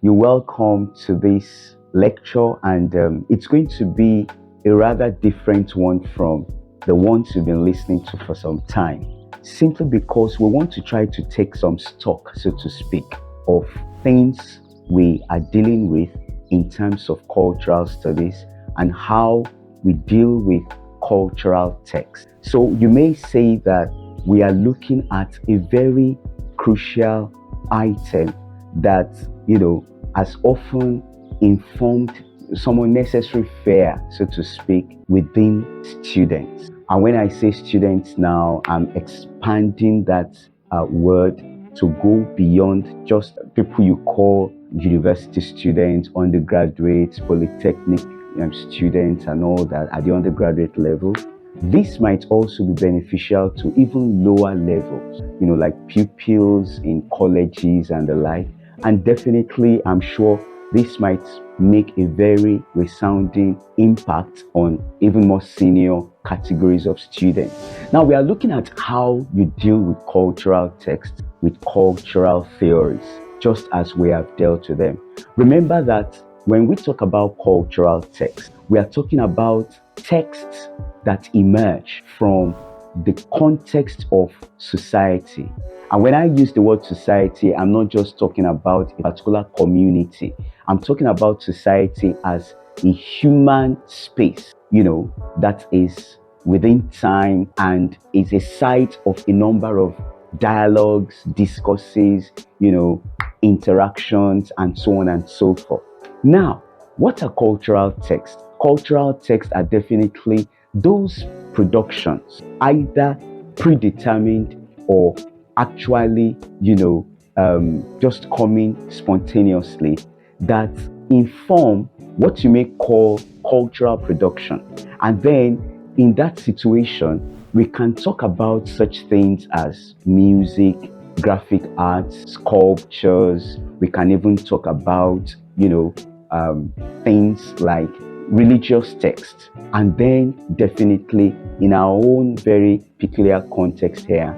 You're welcome to this lecture, and it's going to be a rather different one from the ones you've been listening to for some time, simply because we want to try to take some stock, so to speak, of things we are dealing with in terms of cultural studies and how we deal with cultural text. So you may say that we are looking at a very crucial item that, has often informed some unnecessary fear, so to speak, within students. And when I say students now, I'm expanding that word to go beyond just people you call university students, undergraduates, polytechnic students, and all that at the undergraduate level. This might also be beneficial to even lower levels, like pupils in colleges and the like. And definitely, I'm sure this might make a very resounding impact on even more senior categories of students. Now, we are looking at how you deal with cultural texts, with cultural theories, just as we have dealt with them. Remember that when we talk about cultural texts, we are talking about texts that emerge from the context of society. And when I use the word society, I'm not just talking about a particular community. I'm talking about society as a human space, that is within time and is a site of a number of dialogues, discourses, interactions, and so on and so forth. Now, what are cultural texts? Cultural texts are definitely those productions, either predetermined or actually, just coming spontaneously, that inform what you may call cultural production. And then in that situation, we can talk about such things as music, graphic arts, sculptures. We can even talk about, things like religious texts. And then definitely in our own very peculiar context here,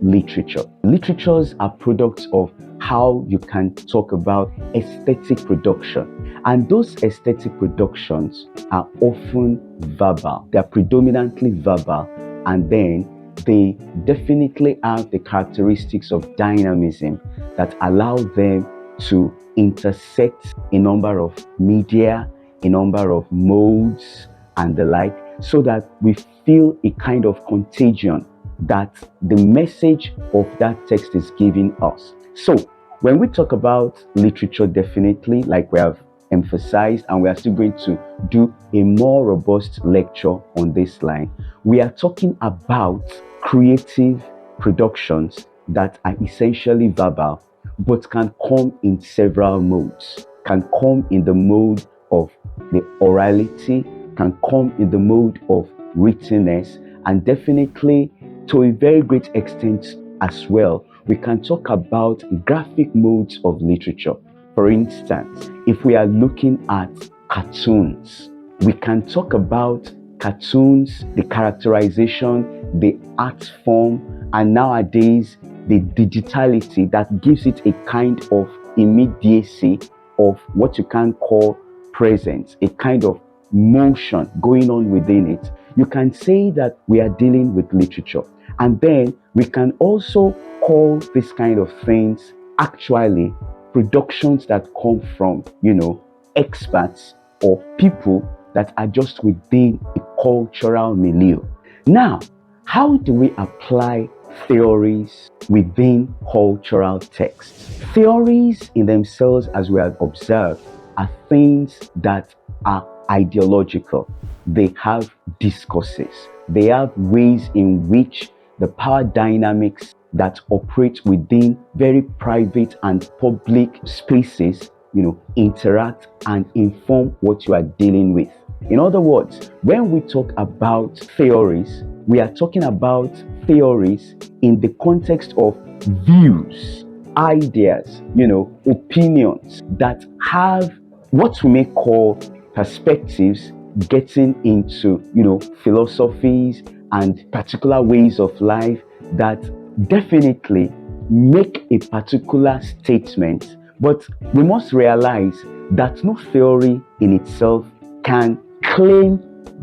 literature. Literatures are products of how you can talk about aesthetic production. And those aesthetic productions are often verbal. They're predominantly verbal. And then they definitely have the characteristics of dynamism that allow them to intersect a number of media, a number of modes, and the like, so that we feel a kind of contagion that the message of that text is giving us. So when we talk about literature, definitely, like we have emphasized, and we are still going to do a more robust lecture on this line, we are talking about creative productions that are essentially verbal, but can come in several modes, can come in the mode of the orality, can come in the mode of writtenness, and definitely to a very great extent as well, we can talk about graphic modes of literature. For instance, if we are looking at cartoons, we can talk about cartoons, the characterization, the art form, and nowadays the digitality that gives it a kind of immediacy of what you can call presence, a kind of motion going on within it. You can say that we are dealing with literature. And then we can also call this kind of things actually productions that come from, experts or people that are just within a cultural milieu. Now, how do we apply theories within cultural texts? Theories in themselves, as we have observed, are things that are ideological. They have discourses. They have ways in which the power dynamics that operate within very private and public spaces, interact and inform what you are dealing with. In other words, when we talk about theories, we are talking about theories in the context of views, ideas, opinions that have what we may call perspectives getting into, philosophies and particular ways of life that definitely make a particular statement, But we must realize that no theory in itself can claim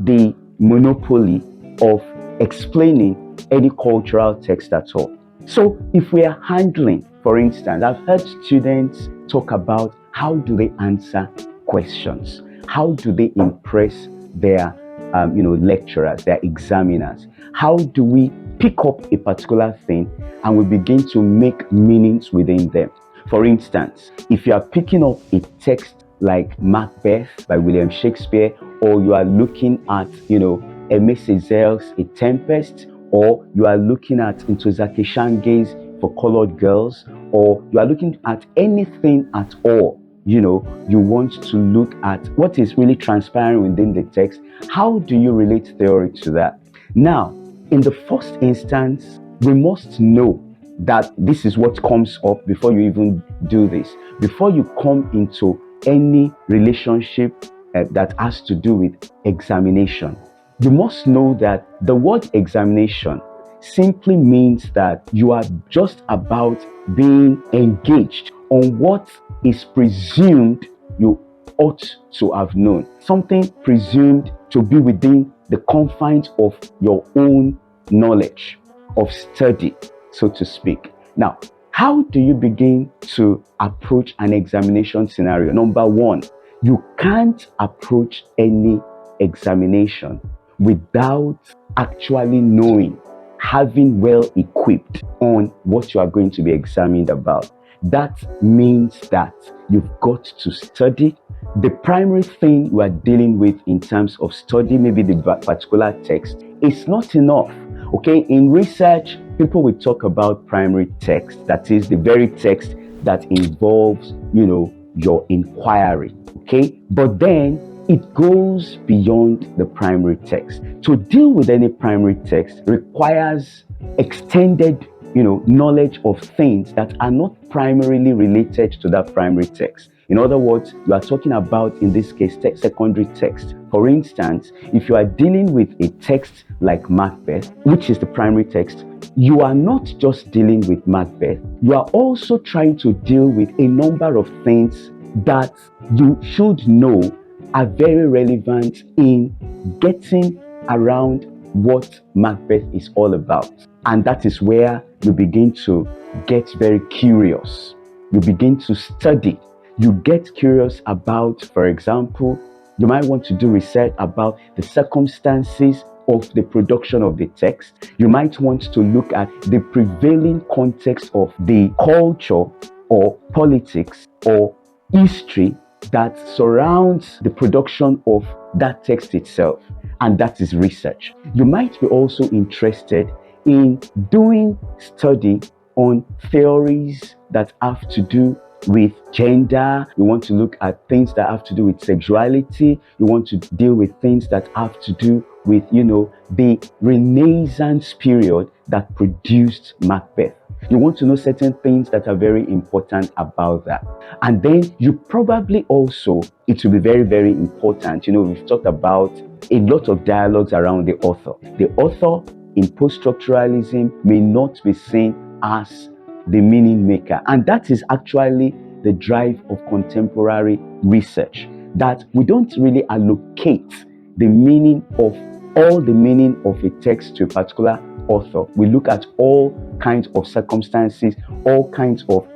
the monopoly of explaining any cultural text at all. So if we are handling, for instance, I've heard students talk about how do they answer questions? How do they impress their lecturers, their examiners? How do we pick up a particular thing and we begin to make meanings within them? For instance, if you are picking up a text like Macbeth by William Shakespeare, or you are looking at, Aimé César's A Tempest, or you are looking at Ntozake Shange's For Colored Girls, or you are looking at anything at all, you want to look at what is really transpiring within the text, how do you relate theory to that? Now, in the first instance, we must know that this is what comes up before you even do this. Before you come into any relationship that has to do with examination, you must know that the word examination simply means that you are just about being engaged on what is presumed you ought to have known. Something presumed to be within the confines of your own knowledge, of study, so to speak. Now, how do you begin to approach an examination scenario? Number one, you can't approach any examination without actually knowing, having well equipped on what you are going to be examined about. That means that you've got to study. The primary thing you are dealing with in terms of study, maybe the particular text, is not enough. Okay, in research, people will talk about primary text, that is the very text that involves, your inquiry. Okay, but then it goes beyond the primary text. To deal with any primary text requires extended, knowledge of things that are not primarily related to that primary text. In other words, you are talking about, in this case, secondary text. For instance, if you are dealing with a text like Macbeth, which is the primary text, you are not just dealing with Macbeth, you are also trying to deal with a number of things that you should know are very relevant in getting around what Macbeth is all about. And that is where you begin to get very curious. You begin to study. You get curious about, for example, you might want to do research about the circumstances of the production of the text. You might want to look at the prevailing context of the culture or politics or history that surrounds the production of that text itself, and that is research. You might be also interested in doing study on theories that have to do with gender. You want to look at things that have to do with sexuality. You want to deal with things that have to do with, the Renaissance period that produced Macbeth. You want to know certain things that are very important about that. And then you probably also, it will be very, very important. We've talked about a lot of dialogues around the author. The author in post-structuralism may not be seen as the meaning maker. And that is actually the drive of contemporary research, that we don't really allocate the meaning of all the meaning of a text to a particular author. We look at all kinds of circumstances, all kinds of,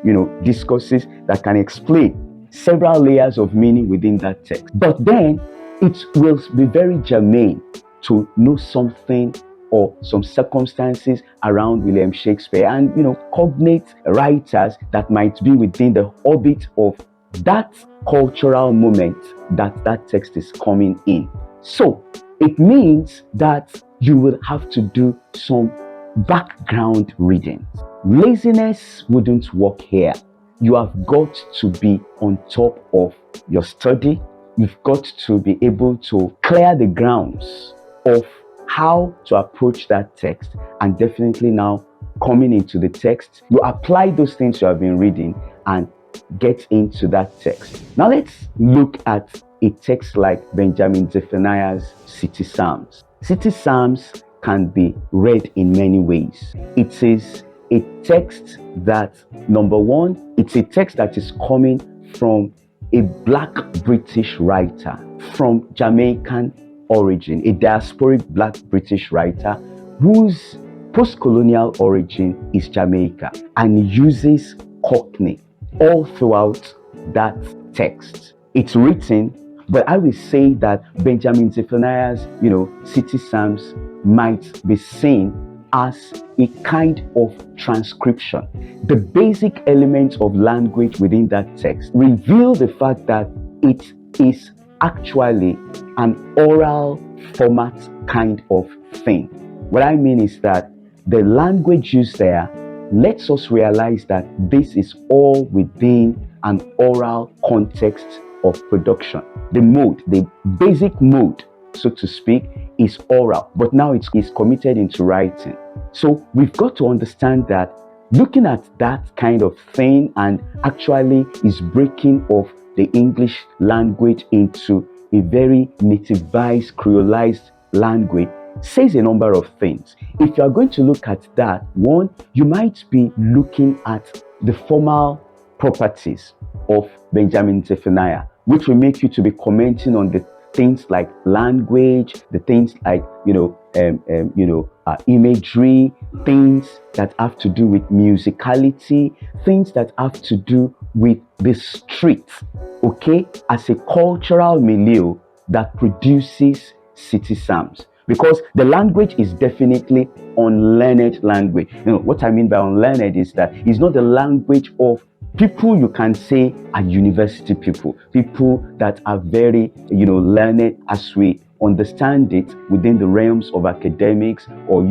discourses that can explain several layers of meaning within that text. But then it will be very germane to know something or some circumstances around William Shakespeare and, cognate writers that might be within the orbit of that cultural moment that text is coming in. So it means that you will have to do some background reading. Laziness wouldn't work here. You have got to be on top of your study. You've got to be able to clear the grounds of how to approach that text, and definitely now coming into the text, you apply those things you have been reading and get into that text. Now let's look at a text like Benjamin Zephaniah's City Psalms. City Psalms can be read in many ways. It is a text that, number one, it's a text that is coming from a Black British writer from Jamaican origin, a diasporic Black British writer whose post-colonial origin is Jamaica, and uses Cockney all throughout that text. It's written, but I will say that Benjamin Zephaniah's, City Psalms might be seen as a kind of transcription. The basic elements of language within that text reveal the fact that it is actually an oral format kind of thing. What I mean is that the language used there lets us realize that this is all within an oral context of production. The mode, the basic mode, so to speak, is oral, but now it's committed into writing. So we've got to understand that looking at that kind of thing and actually is breaking off the English language into a very nativized, creolized language says a number of things. If you are going to look at that, one, you might be looking at the formal properties of Benjamin Zephaniah, which will make you to be commenting on the things like language, the things like imagery, things that have to do with musicality, things that have to do with the street, okay, as a cultural milieu that produces city psalms. Because the language is definitely unlearned language. What I mean by unlearned is that it's not the language of people you can say are university people that are very, learned as we understand it within the realms of academics or,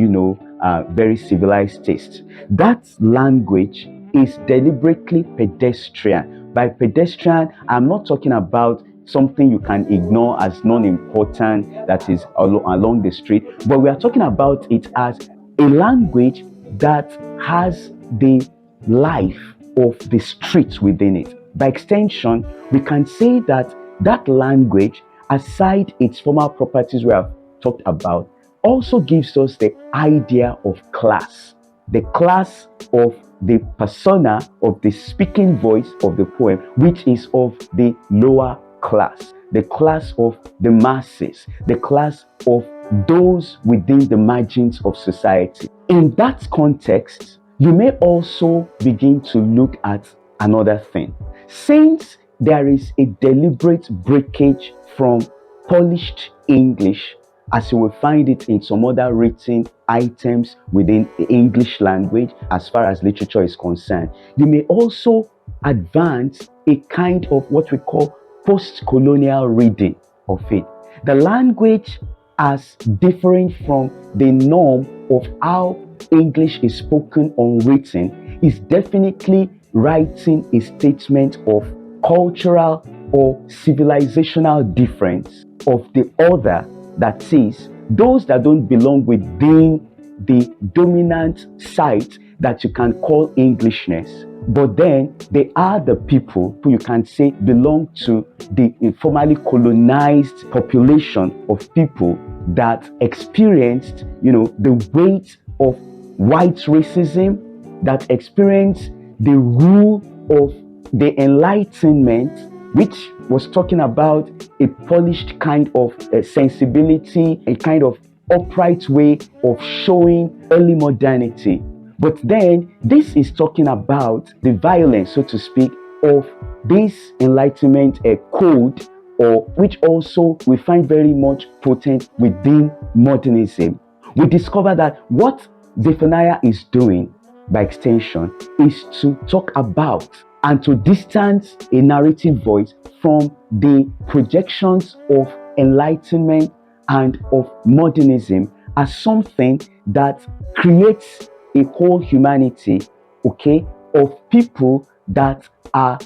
very civilized taste. That language is deliberately pedestrian. By pedestrian, I'm not talking about something you can ignore as non-important that is along the street, but we are talking about it as a language that has the life of the streets within it. By extension, we can say that that language, aside its formal properties we have talked about, also gives us the idea of class, the class of the persona of the speaking voice of the poem, which is of the lower class, the class of the masses, the class of those within the margins of society. In that context, you may also begin to look at another thing. Since there is a deliberate breakage from polished English, as you will find it in some other written items within the English language, as far as literature is concerned, you may also advance a kind of what we call post-colonial reading of it. The language, as differing from the norm of how English is spoken or written, is definitely writing a statement of cultural or civilizational difference of the other, that is, those that don't belong within the dominant site that you can call Englishness, but then they are the people who you can say belong to the informally colonized population of people that experienced, the weight of white racism, that experienced the rule of the Enlightenment, which was talking about a polished kind of sensibility, a kind of upright way of showing early modernity. But then this is talking about the violence, so to speak, of this Enlightenment code, or which also we find very much potent within modernism. We discover that what Zephaniah is doing, by extension, is to talk about and to distance a narrative voice from the projections of Enlightenment and of modernism as something that creates a whole humanity, okay, of people that are,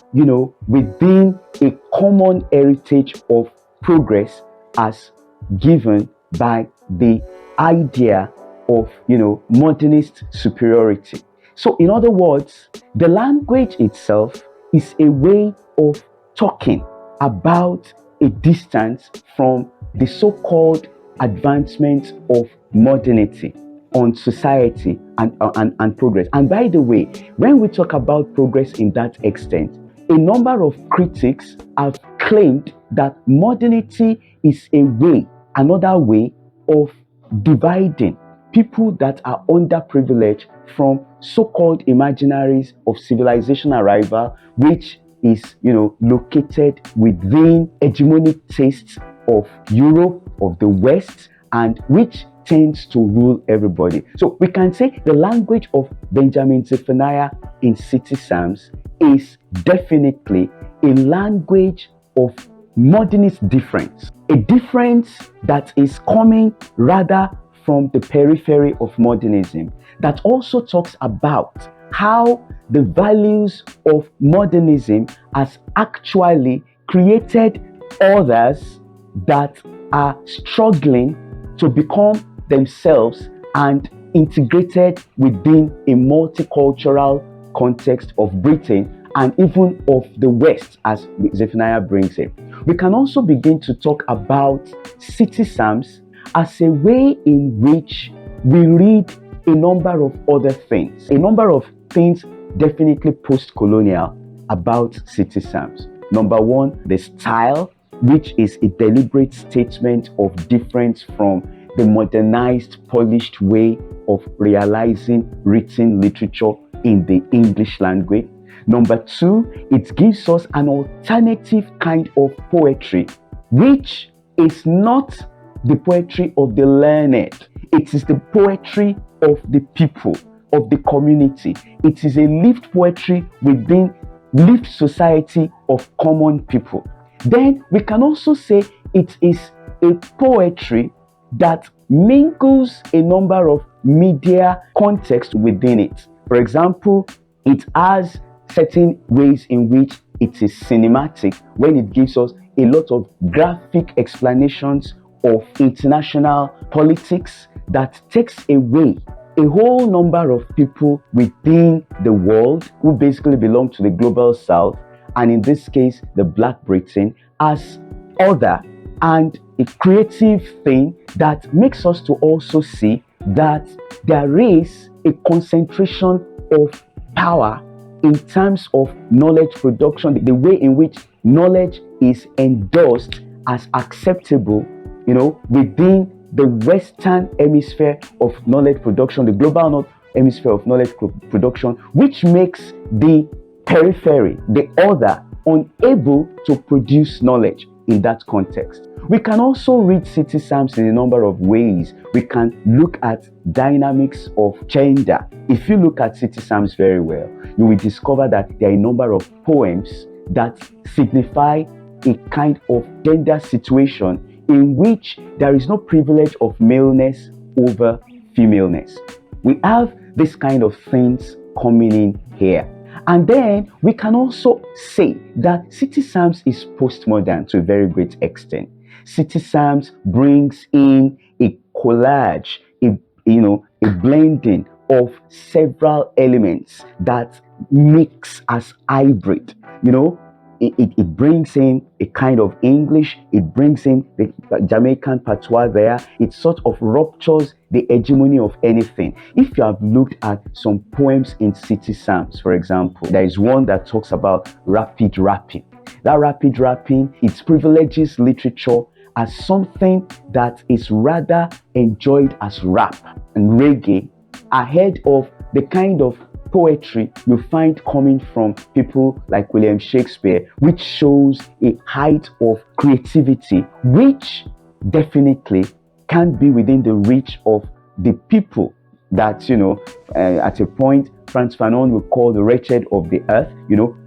within a common heritage of progress as given by the idea of, modernist superiority. So in other words, the language itself is a way of talking about a distance from the so-called advancement of modernity. on society and progress. And by the way, when we talk about progress in that extent, a number of critics have claimed that modernity is another way of dividing people that are underprivileged from so-called imaginaries of civilization arrival, which is, located within hegemonic tastes of Europe, of the West, and which tends to rule everybody. So we can say the language of Benjamin Zephaniah in City Psalms is definitely a language of modernist difference, a difference that is coming rather from the periphery of modernism, that also talks about how the values of modernism has actually created others that are struggling to become themselves and integrated within a multicultural context of Britain and even of the West, as Zephaniah brings it. We can also begin to talk about City Psalms as a way in which we read a number of other things, definitely post-colonial about City Psalms. Number one, the style, which is a deliberate statement of difference from the modernized, polished way of realizing written literature in the English language. Number two, it gives us an alternative kind of poetry, which is not the poetry of the learned. It is the poetry of the people, of the community. It is a lived poetry within lived society of common people. Then we can also say it is a poetry that mingles a number of media contexts within it. For example, it has certain ways in which it is cinematic when it gives us a lot of graphic explanations of international politics that takes away a whole number of people within the world who basically belong to the global south, and in this case, the Black Britain, as other, and a creative thing that makes us to also see that there is a concentration of power in terms of knowledge production, the way in which knowledge is endorsed as acceptable, within the Western hemisphere of knowledge production, the global north hemisphere of knowledge production, which makes the periphery, the other, unable to produce knowledge in that context. We can also read City Psalms in a number of ways. We can look at dynamics of gender. If you look at City Psalms very well, you will discover that there are a number of poems that signify a kind of gender situation in which there is no privilege of maleness over femaleness. We have this kind of things coming in here. And then we can also say that City Psalms is postmodern to a very great extent. City Psalms brings in a collage, a blending of several elements that mix as hybrid. It brings in a kind of English, it brings in the Jamaican patois there, it sort of ruptures the hegemony of anything. If you have looked at some poems in City Psalms, for example, there is one that talks about rapid rapping. That rapid rapping, it privileges literature as something that is rather enjoyed as rap and reggae ahead of the kind of poetry you find coming from people like William Shakespeare, which shows a height of creativity, which definitely can be within the reach of the people that, at a point, Frantz Fanon would call the wretched of the earth,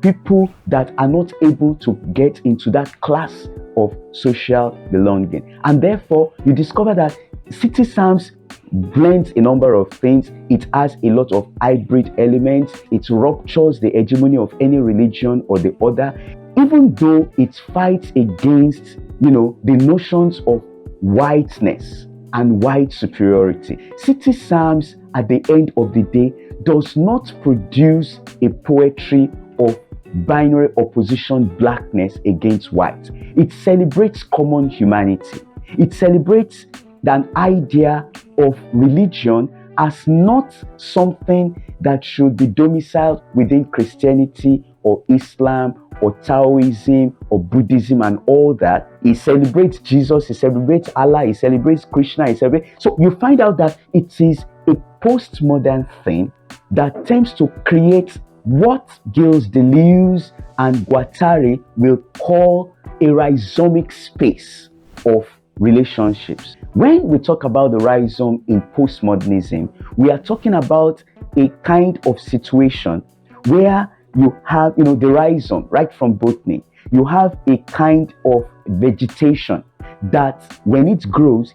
people that are not able to get into that class of social belonging. And therefore, you discover that City Psalms blends a number of things. It has a lot of hybrid elements. It ruptures the hegemony of any religion or the other, even though it fights against, the notions of whiteness and white superiority. City Psalms, at the end of the day, does not produce a poetry of binary opposition, blackness against white. It celebrates common humanity. It celebrates an idea of religion as not something that should be domiciled within Christianity or Islam or Taoism or Buddhism and all that. He celebrates Jesus, he celebrates Allah, he celebrates Krishna, so you find out that it is a postmodern thing that tends to create what Gilles Deleuze and Guattari will call a rhizomic space of relationships. When we talk about the rhizome in postmodernism, we are talking about a kind of situation where you have, the rhizome, right from botany, you have a kind of vegetation that when it grows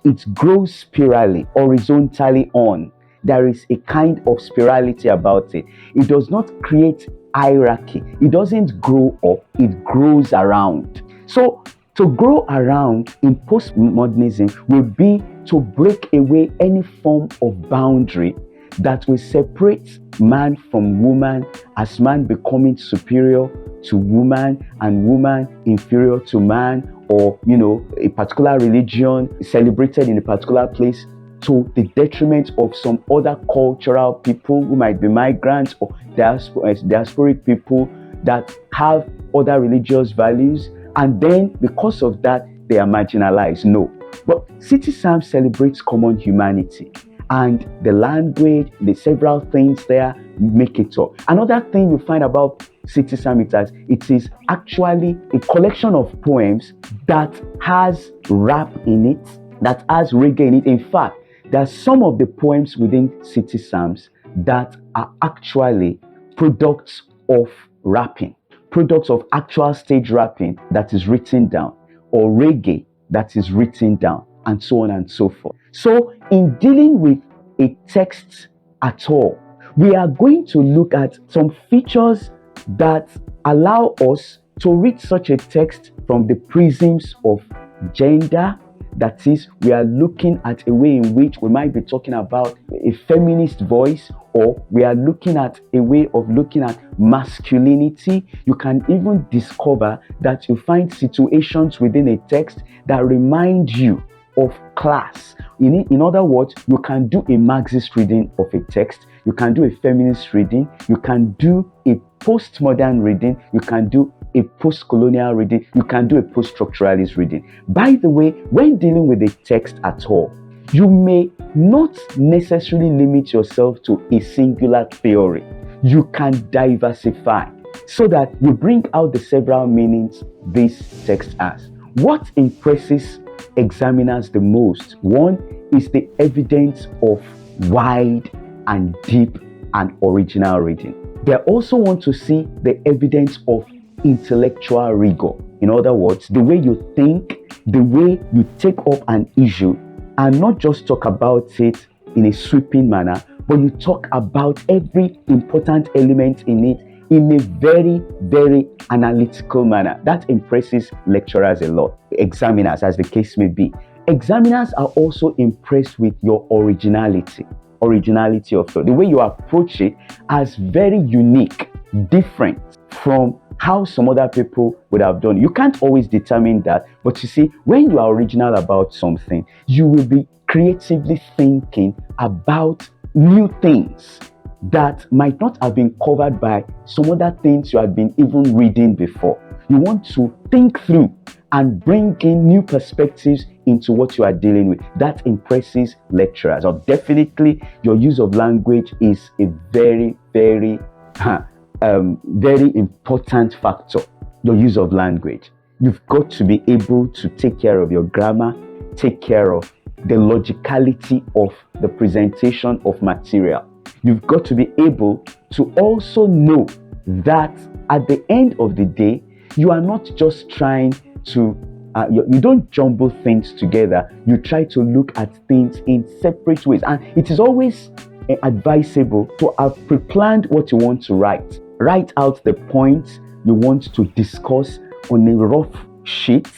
spirally, horizontally on. There is a kind of spirality about it. It does not create hierarchy. It doesn't grow up, it grows around. So to grow around in postmodernism will be to break away any form of boundary that will separate man from woman, as man becoming superior to woman and woman inferior to man, or a particular religion celebrated in a particular place to the detriment of some other cultural people who might be migrants or diasporic people that have other religious values, and then because of that they are marginalized. No, but City Psalm celebrates common humanity, and the language, the several things there make it up. Another thing you find about City Psalm is that it is actually a collection of poems that has rap in it, that has reggae in it. In fact, there are some of the poems within City Psalms that are actually products of rapping, products of actual stage rapping that is written down, or reggae that is written down, and so on and so forth. So in dealing with a text at all, we are going to look at some features that allow us to read such a text from the prisms of gender. That is, we are looking at a way in which we might be talking about a feminist voice, or we are looking at a way of looking at masculinity. You can even discover that you find situations within a text that remind you of class. In other words, you can do a Marxist reading of a text, you can do a feminist reading, you can do a postmodern reading, you can do a post-colonial reading, you can do a post-structuralist reading. By the way, when dealing with a text at all, you may not necessarily limit yourself to a singular theory. You can diversify so that you bring out the several meanings this text has. What impresses examiners the most, one, is the evidence of wide and deep and original reading. They also want to see the evidence of intellectual rigor. In other words, the way you think, the way you take up an issue and not just talk about it in a sweeping manner, but you talk about every important element in it in a very, very analytical manner. That impresses lecturers a lot, examiners as the case may be. Examiners are also impressed with your originality of thought. The way you approach it as very unique, different from how some other people would have done. You can't always determine that, but you see, when you are original about something, you will be creatively thinking about new things that might not have been covered by some other things you had been even reading before. You want to think through and bring in new perspectives into what you are dealing with. That impresses lecturers. Or definitely, your use of language is a very, very very important factor. Your use of language. You've got to be able to take care of your grammar, take care of the logicality of the presentation of material. You've got to be able to also know that at the end of the day, you are not just trying to, you don't jumble things together. You try to look at things in separate ways. And it is always advisable to have pre-planned what you want to write. Write out the points you want to discuss on a rough sheet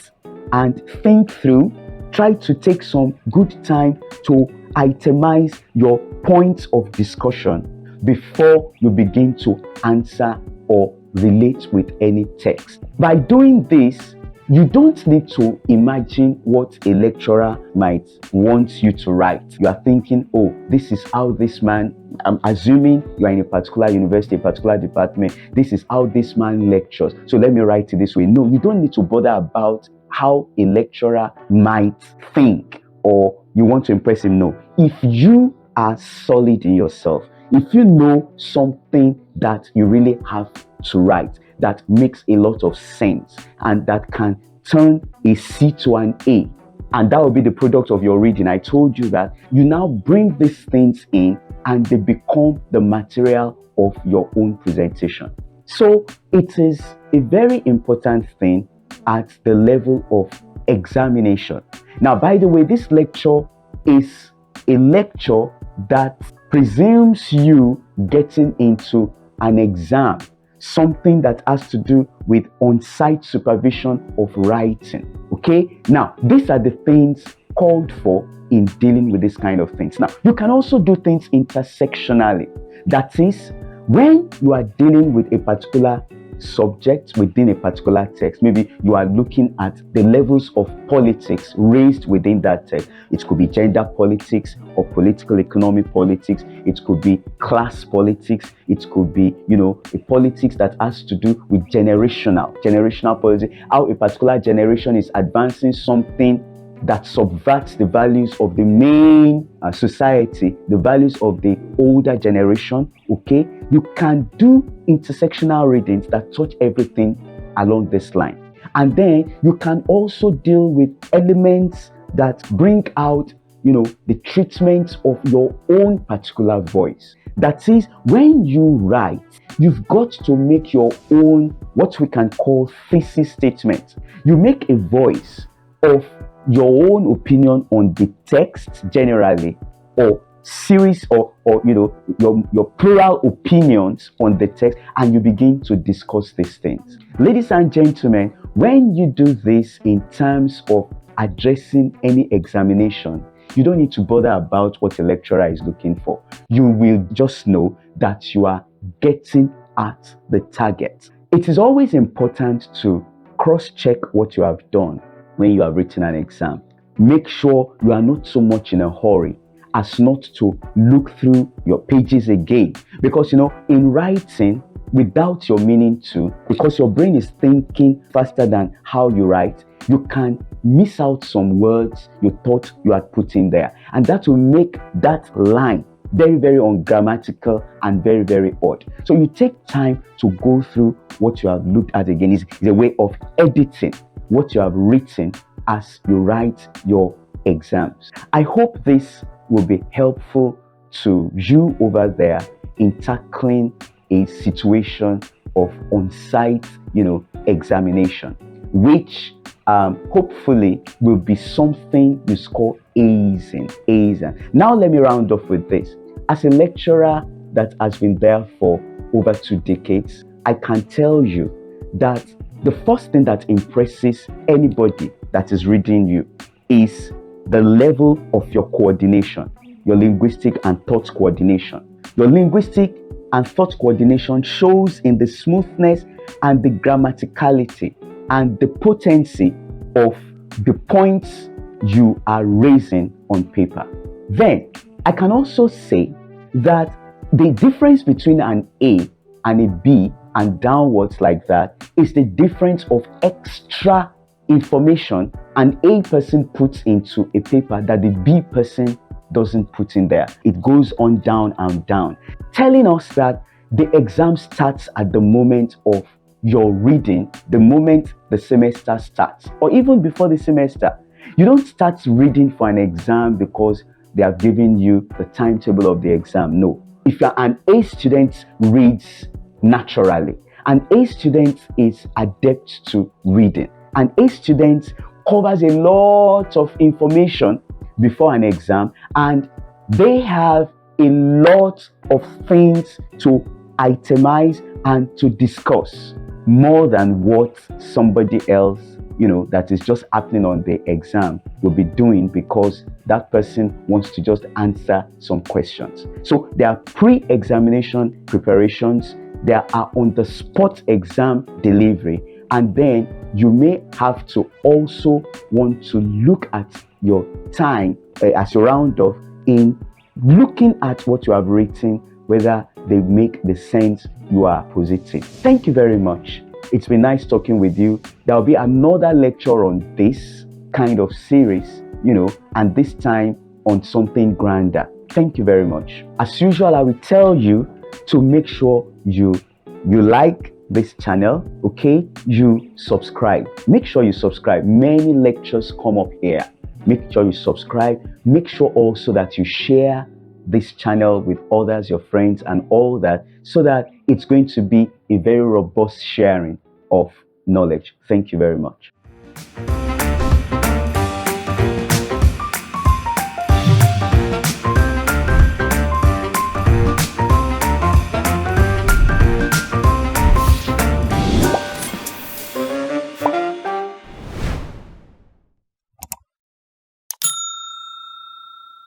and think through. Try to take some good time to itemize your points of discussion before you begin to answer or relate with any text. By doing this, You don't need to imagine what a lecturer might want you to write. You are thinking, oh, this is how this man, I'm assuming you are in a particular university, a particular department, this is how this man lectures, so let me write it this way. No, you don't need to bother about how a lecturer might think or you want to impress him. No. If you are solid in yourself, if you know something that you really have to write, that makes a lot of sense and that can turn a C to an A, and that will be the product of your reading. I told you that you now bring these things in and they become the material of your own presentation. So it is a very important thing at the level of examination. Now, by the way, this lecture is a lecture that presumes you getting into an exam, something that has to do with on-site supervision of writing. Okay, now these are the things called for in dealing with this kind of things. Now, you can also do things intersectionally. That is, when you are dealing with a particular subject within a particular text, maybe you are looking at the levels of politics raised within that text. It could be gender politics or political economy politics. It could be class politics. It could be, a politics that has to do with generational politics, how a particular generation is advancing something that subverts the values of the main society, the values of the older generation. Okay, you can do intersectional readings that touch everything along this line. And then you can also deal with elements that bring out, the treatment of your own particular voice. That is, when you write, you've got to make your own, what we can call thesis statement. You make a voice of your own opinion on the text generally, or series or your plural opinions on the text, and you begin to discuss these things. Ladies and gentlemen, when you do this in terms of addressing any examination, you don't need to bother about what a lecturer is looking for. You will just know that you are getting at the target. It is always important to cross-check what you have done when you have written an exam. Make sure you are not so much in a hurry as not to look through your pages again. Because, in writing, without your meaning to, because your brain is thinking faster than how you write, you can miss out some words you thought you had put in there. And that will make that line very, very ungrammatical and very, very odd. So you take time to go through what you have looked at again. It's a way of editing what you have written as you write your exams. I hope this will be helpful to you over there in tackling a situation of on-site, examination, which hopefully will be something you score A's in. Now let me round off with this. As a lecturer that has been there for over 2 decades, I can tell you that the first thing that impresses anybody that is reading you is the level of your coordination, your linguistic and thought coordination. Your linguistic and thought coordination shows in the smoothness and the grammaticality and the potency of the points you are raising on paper. Then, I can also say that the difference between an A and a B and downwards like that is the difference of extra information an A person puts into a paper that the B person doesn't put in there. It goes on down and down, telling us that the exam starts at the moment of your reading, the moment the semester starts, or even before the semester. You don't start reading for an exam because they have given you the timetable of the exam. No. If you're an A student, reads naturally. An A student is adept to reading. An A student covers a lot of information before an exam, and they have a lot of things to itemize and to discuss, more than what somebody else, that is just happening on the exam will be doing, because that person wants to just answer some questions. So there are pre-examination preparations, there are on-the-spot exam delivery, And then you may have to also want to look at your time as you round off in looking at what you have written, whether they make the sense you are positing. Thank you very much. It's been nice talking with you. There'll be another lecture on this kind of series, and this time on something grander. Thank you very much. As usual, I will tell you to make sure you like this channel, okay? You subscribe. Make sure you subscribe. Many lectures come up here. Make sure you subscribe. Make sure also that you share this channel with others, your friends, and all that, so that it's going to be a very robust sharing of knowledge. Thank you very much.